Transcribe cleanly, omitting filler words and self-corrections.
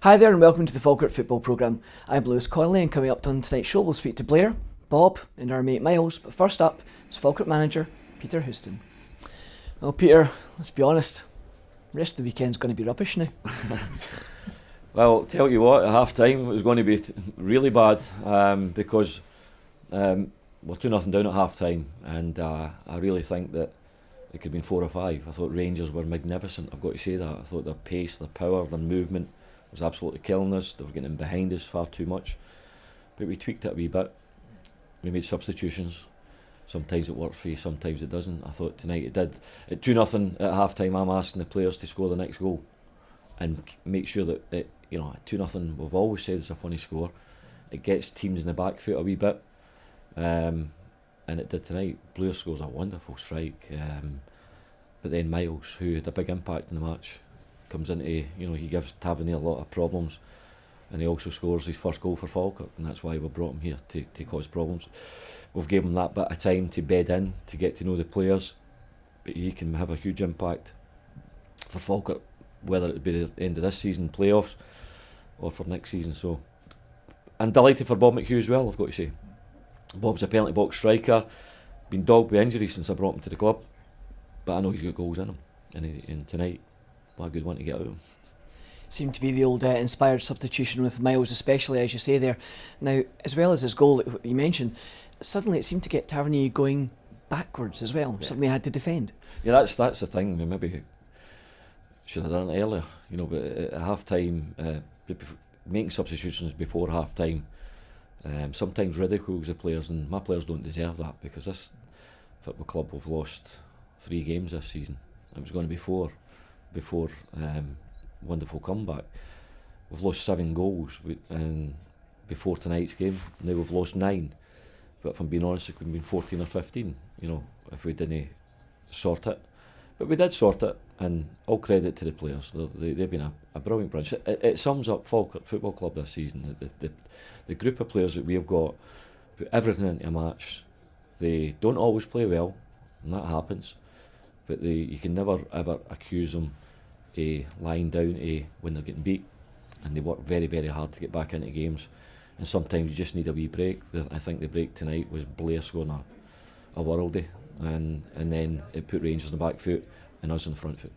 Hi there and welcome to the Falkirk football programme. I'm Lewis Connolly and coming up on tonight's show we'll speak to Blair, Bob and our mate Miles, but first up is Falkirk manager Peter Houston. Well Peter, let's be honest, the rest of the weekend's going to be rubbish now. Well, tell you what, at half time it was going to be really bad because we're 2-0 down at half time, and I really think that it could have been 4 or 5. I thought Rangers were magnificent, I've got to say that. I thought their pace, their power, their movement was absolutely killing us. They were getting behind us far too much, but we tweaked it a wee bit. We made substitutions. Sometimes it works for you, sometimes it doesn't. I thought tonight it did. At 2-0 at half time, I'm asking the players to score the next goal and make sure that it, 2-0, we've always said it's a funny score. It gets teams in the back foot a wee bit, and it did tonight. Blair scores a wonderful strike, but then Miles, who had a big impact in the match, comes into, he gives Tavernier a lot of problems, and he also scores his first goal for Falkirk, and that's why we brought him here, to cause problems. We've given him that bit of time to bed in, to get to know the players, but he can have a huge impact for Falkirk, whether it be the end of this season, playoffs, or for next season. So I'm delighted for Bob McHugh as well, I've got to say. Bob's a penalty box striker, been dogged with injuries since I brought him to the club, but I know he's got goals in him, and tonight, what a good one to get out of him. Seemed to be the old inspired substitution with Miles, especially as you say there. Now, as well as his goal that you mentioned, suddenly it seemed to get Tavernier going backwards as well. Yeah. Suddenly had to defend. Yeah, that's the thing. We maybe should have done it earlier, but at half time, making substitutions before half time sometimes ridicules the players, and my players don't deserve that, because this football club have lost 3 games this season. It was going to be 4 before wonderful comeback. We've lost 7 goals before tonight's game. Now we've lost 9, but if I'm being honest, it could have been 14 or 15, if we didn't sort it. But we did sort it, and all credit to the players. They've been a brilliant bunch. It sums up Falkirk Football Club this season. The group of players that we've got put everything into a match. They don't always play well, and that happens, but you can never ever accuse them of lying down when they're getting beat, and they work very, very hard to get back into games, and sometimes you just need a wee break. I think the break tonight was Blair scoring a worldie, and then it put Rangers in the back foot and us in the front foot.